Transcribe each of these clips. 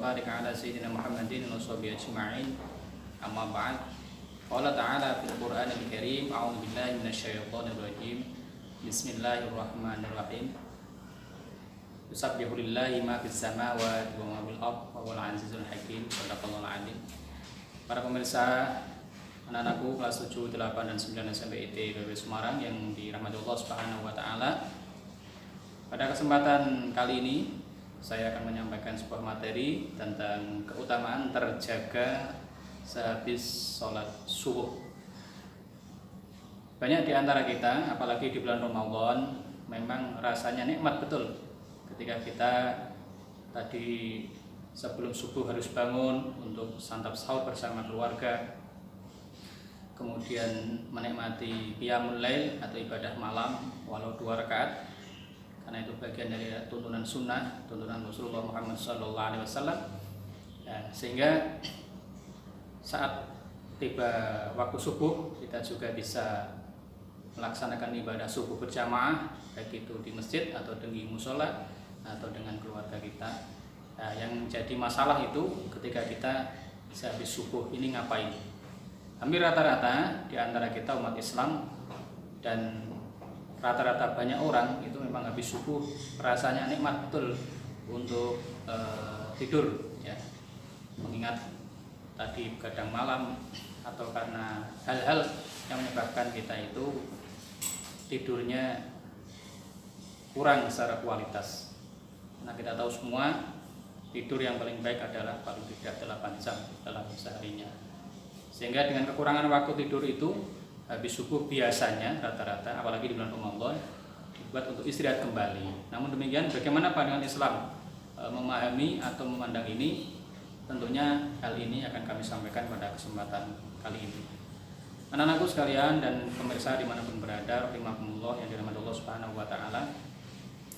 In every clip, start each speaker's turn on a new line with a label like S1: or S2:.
S1: barik ala sayyidina Muhammadin wa sahbihi ajma'in. Amma ba'd. Qala ta'ala fil Qur'anil Karim, a'udzu billahi minasyaitonir rajim. Bismillahirrahmanirrahim. Yusabbihu lillahi ma fis samawati wa ma fil ardh wa huwal azizul hakim. Shadaqallahul adzim. Para pemirsa, anak-anakku kelas 7, 8 dan 9 SMP IT PB Semarang yang dirahmati Allah Subhanahu wa taala. Pada kesempatan kali ini saya akan menyampaikan sebuah materi tentang keutamaan terjaga sehabis sholat subuh. Banyak di antara kita, apalagi di bulan Ramadan, memang rasanya nikmat betul ketika kita tadi sebelum subuh harus bangun untuk santap sahur bersama keluarga, kemudian menikmati qiyamul lail atau ibadah malam walau 2 rakaat, karena itu bagian dari tuntunan sunnah, tuntunan Rasulullah Muhammad SAW. Sehingga saat tiba waktu subuh kita juga bisa melaksanakan ibadah subuh berjamaah, baik itu di masjid atau di musola atau dengan keluarga kita. Yang jadi masalah itu ketika kita habis subuh ini ngapain? Hampir rata-rata di antara kita umat Islam dan rata-rata banyak orang itu memang habis subuh rasanya nikmat betul untuk tidur, ya. Mengingat tadi begadang malam atau karena hal-hal yang menyebabkan kita itu tidurnya kurang secara kualitas. Nah, kita tahu semua tidur yang paling baik adalah paling tidak 8 jam dalam seharinya. Sehingga dengan kekurangan waktu tidur itu, habis subuh biasanya rata-rata, apalagi di bulan Ramadan, dibuat untuk istirahat kembali. Namun demikian, bagaimana pandangan Islam memahami atau memandang ini? Tentunya hal ini akan kami sampaikan pada kesempatan kali ini. Anak-anakku sekalian dan pemirsa dimanapun berada, rahimakumullah yang dirahmati Allah Subhanahu wa taala.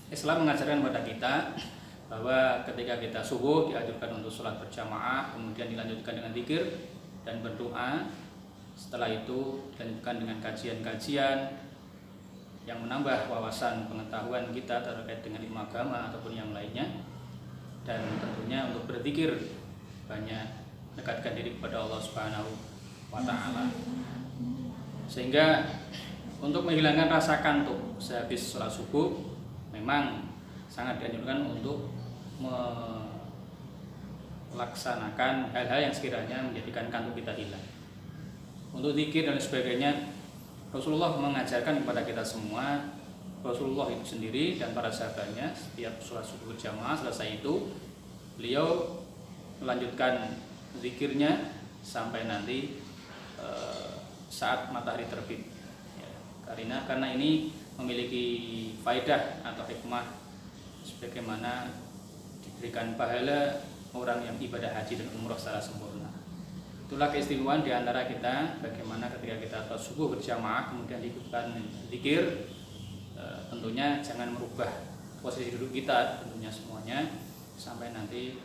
S1: Islam mengajarkan kepada kita bahwa ketika kita subuh dianjurkan untuk sholat berjamaah, kemudian dilanjutkan dengan zikir dan berdoa. Setelah itu dilanjutkan dengan kajian-kajian yang menambah wawasan pengetahuan kita terkait dengan ilmu agama ataupun yang lainnya. Dan tentunya untuk berzikir, banyak dekatkan diri kepada Allah Subhanahu wa taala. Sehingga untuk menghilangkan rasa kantuk sehabis sholat subuh memang sangat dianjurkan untuk melaksanakan hal-hal yang sekiranya menjadikan kantuk kita hilang. Untuk zikir dan sebagainya, Rasulullah mengajarkan kepada kita semua. Rasulullah itu sendiri dan para sahabatnya setiap sholat subuh berjamaah selesai itu beliau melanjutkan zikirnya sampai nanti saat matahari terbit, ya. Karena ini memiliki faedah atau hikmah sebagaimana diberikan pahala orang yang ibadah haji dan umrah secara sempurna. Itulah keistimewaan di antara kita, bagaimana ketika kita sholat subuh berjamaah kemudian diikutkan zikir. Tentunya jangan merubah posisi duduk kita, tentunya semuanya sampai nanti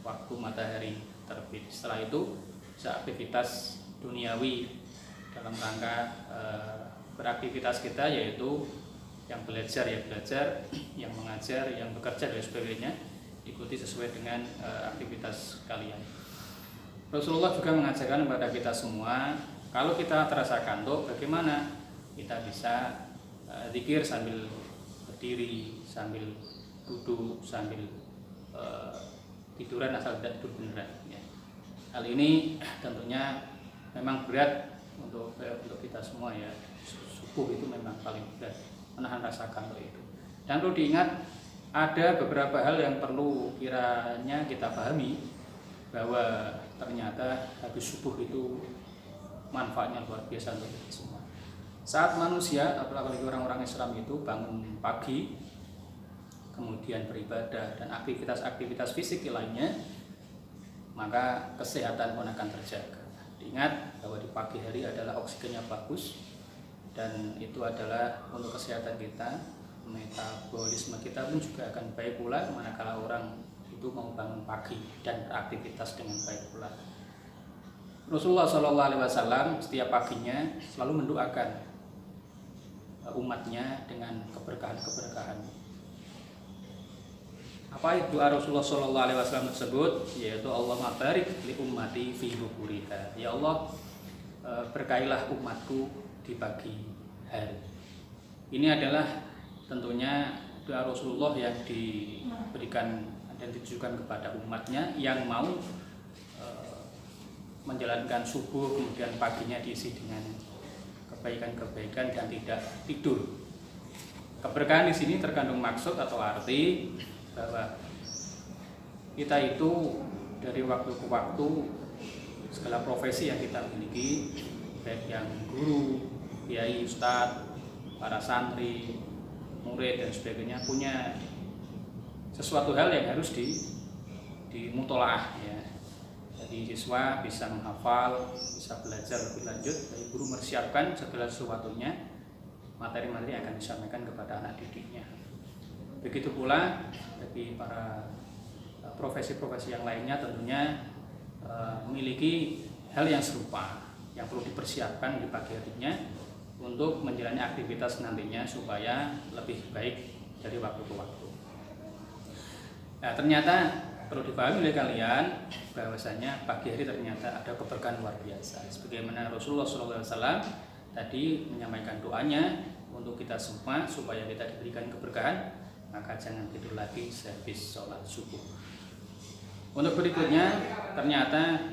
S1: waktu matahari terbit. Setelah itu aktivitas duniawi dalam rangka beraktivitas kita, yaitu yang belajar ya belajar, yang mengajar, yang bekerja dan sebagainya, ikuti sesuai dengan aktivitas kalian. Rasulullah juga mengajarkan kepada kita semua, kalau kita terasa kantuk, bagaimana kita bisa zikir sambil berdiri, sambil duduk, sambil tiduran asal tidak tidur beneran, ya. Hal ini tentunya memang berat untuk kita semua, ya. Subuh itu memang paling berat, menahan rasa kantuk itu. Dan perlu diingat, ada beberapa hal yang perlu kiranya kita pahami, bahwa ternyata habis subuh itu manfaatnya luar biasa untuk kita semua. Saat manusia, apalagi orang-orang Islam itu bangun pagi, kemudian beribadah dan aktivitas-aktivitas fisik lainnya, maka kesehatan pun akan terjaga. Ingat bahwa di pagi hari adalah oksigennya bagus, dan itu adalah untuk kesehatan kita, metabolisme kita pun juga akan baik pula manakala orang itu mau bangun pagi dan beraktivitas dengan baik pula. Rasulullah SAW setiap paginya selalu mendoakan umatnya dengan keberkahan-keberkahan. Apa itu doa Rasulullah Shallallahu Alaihi Wasallam tersebut? Yaitu Allahumma barik li ummati fi bukuriha. Ya Allah, berkailah umatku di pagi hari. Ini adalah tentunya doa Rasulullah yang diberikan dan ditujukan kepada umatnya yang mau menjalankan subuh, kemudian paginya diisi dengan kebaikan-kebaikan dan tidak tidur. Keberkahan di sini terkandung maksud atau arti bahwa kita itu dari waktu ke waktu segala profesi yang kita miliki, baik yang guru, kiai, ustadz, para santri, murid dan sebagainya, punya sesuatu hal yang harus dimutolaah ya. Jadi siswa bisa menghafal, bisa belajar lebih lanjut, dari guru mempersiapkan segala sesuatunya, materi-materi yang akan disampaikan kepada anak didiknya. Begitu pula bagi para profesi-profesi yang lainnya tentunya memiliki hal yang serupa yang perlu dipersiapkan di pagi harinya untuk menjalani aktivitas nantinya supaya lebih baik dari waktu ke waktu. Nah, ternyata perlu dipahami oleh kalian bahwasanya pagi hari ternyata ada keberkahan luar biasa. Sebagaimana Rasulullah SAW tadi menyampaikan doanya untuk kita semua supaya kita diberikan keberkahan, maka jangan tidur lagi sehabis sholat subuh. Untuk berikutnya, ternyata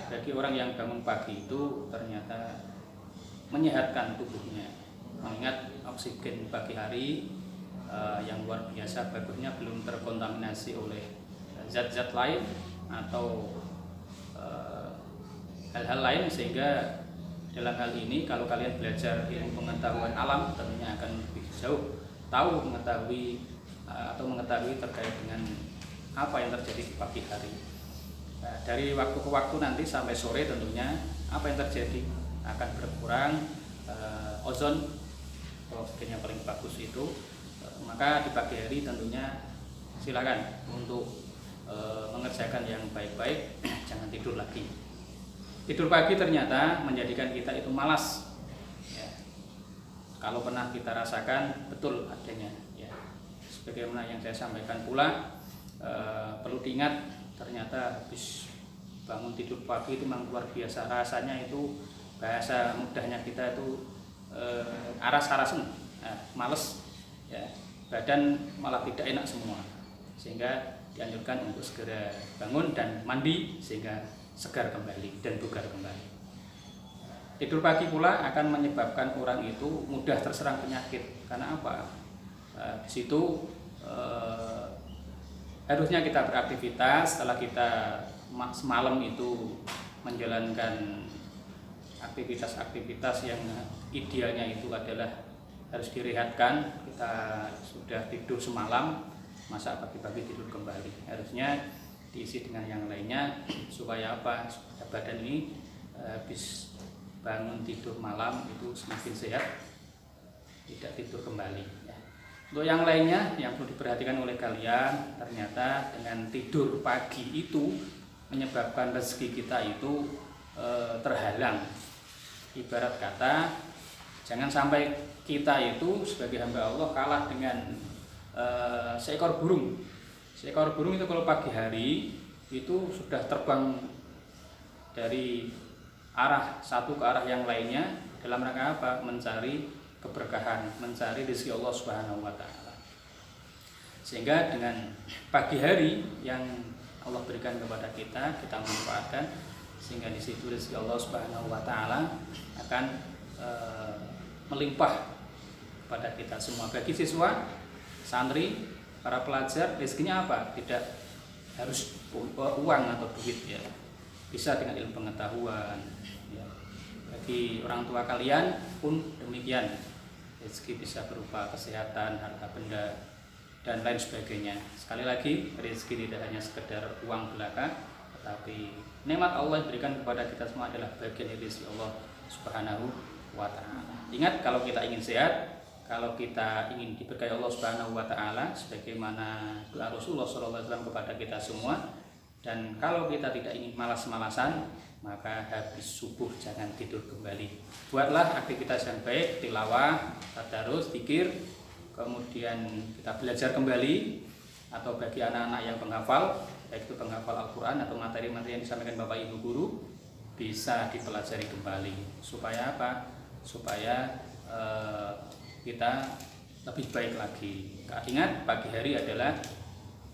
S1: bagi orang yang bangun pagi itu ternyata menyehatkan tubuhnya, mengingat oksigen pagi hari yang luar biasa bagusnya belum terkontaminasi oleh zat-zat lain atau hal-hal lain, sehingga dalam hal ini kalau kalian belajar ilmu pengetahuan alam tentunya akan lebih jauh tahu mengetahui terkait dengan apa yang terjadi di pagi hari. Nah, dari waktu ke waktu nanti sampai sore tentunya apa yang terjadi akan berkurang ozon atau oksigen yang paling bagus itu, maka di pagi hari tentunya silakan untuk mengerjakan yang baik-baik, jangan tidur lagi. Tidur pagi ternyata menjadikan kita itu malas ya. Kalau pernah kita rasakan betul adanya ya. Sebagaimana yang saya sampaikan pula, perlu diingat ternyata habis bangun tidur pagi itu memang luar biasa rasanya, itu bahasa mudahnya kita itu aras-arasan, males ya, badan malah tidak enak semua, sehingga dianjurkan untuk segera bangun dan mandi sehingga segar kembali dan bugar kembali. Tidur pagi pula akan menyebabkan orang itu mudah terserang penyakit. Karena apa? Di situ harusnya kita beraktivitas setelah kita semalam itu menjalankan aktivitas-aktivitas yang idealnya itu adalah harus direhatkan. Kita sudah tidur semalam, masa pagi-pagi tidur kembali? Harusnya diisi dengan yang lainnya supaya apa? Supaya badan ini habis bangun tidur malam itu semakin sehat, tidak tidur kembali ya. Untuk yang lainnya yang perlu diperhatikan oleh kalian, ternyata dengan tidur pagi itu menyebabkan rezeki kita itu terhalang. Ibarat kata, jangan sampai kita itu sebagai hamba Allah kalah dengan seekor burung. Seekor burung itu kalau pagi hari itu sudah terbang dari arah satu ke arah yang lainnya dalam rangka apa? Mencari keberkahan, mencari rezeki Allah Subhanahu wa taala. Sehingga dengan pagi hari yang Allah berikan kepada kita, kita manfaatkan sehingga di situ rezeki Allah Subhanahu wa taala akan melimpah kepada kita semua. Bagi siswa, santri, para pelajar, rezekinya apa? Tidak harus uang atau duit ya. Bisa dengan ilmu pengetahuan ya. Bagi orang tua kalian pun demikian, rezeki bisa berupa kesehatan, harta benda dan lain sebagainya. Sekali lagi, rezeki tidak hanya sekedar uang belaka, tetapi nikmat Allah yang diberikan kepada kita semua adalah bagian dari rezeki Allah Subhanahu wa taala. Ingat, kalau kita ingin sehat, kalau kita ingin diberkahi Allah Subhanahu wa taala sebagaimana doa Rasulullah SAW kepada kita semua, dan kalau kita tidak ingin malas-malasan, maka habis subuh jangan tidur kembali. Buatlah aktivitas yang baik, tilawah, tadarus, zikir, kemudian kita belajar kembali atau bagi anak-anak yang penghafal, baik itu penghafal Al-Quran atau materi-materi yang disampaikan Bapak Ibu guru, bisa dipelajari kembali. Supaya apa? Supaya kita lebih baik lagi. Ingat, pagi hari adalah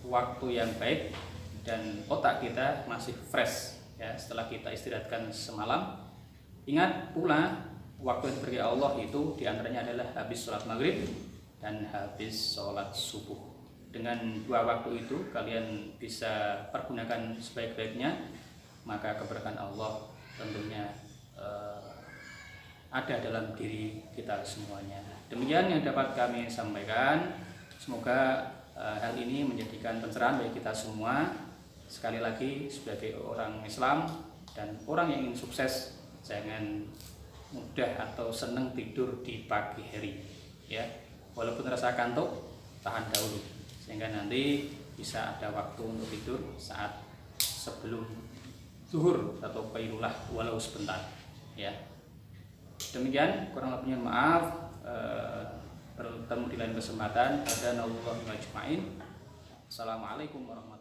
S1: waktu yang baik dan otak kita masih fresh ya setelah kita istirahatkan semalam. Ingat pula, waktu yang diberi Allah itu diantaranya adalah habis sholat maghrib dan habis sholat subuh. Dengan dua waktu itu kalian bisa pergunakan sebaik-baiknya, maka keberkahan Allah tentunya ada dalam diri kita semuanya. Demikian yang dapat kami sampaikan. Semoga hal ini menjadikan pencerahan bagi kita semua. Sekali lagi, sebagai orang Islam dan orang yang ingin sukses, jangan mudah atau senang tidur di pagi hari ya. Walaupun rasa kantuk, tahan dahulu sehingga nanti bisa ada waktu untuk tidur saat sebelum zuhur atau qailulah walau sebentar ya. Demikian, kurang lebihnya maaf. Bertemu di lain kesempatan. Assalamualaikum warahmatullahi wabarakatuh.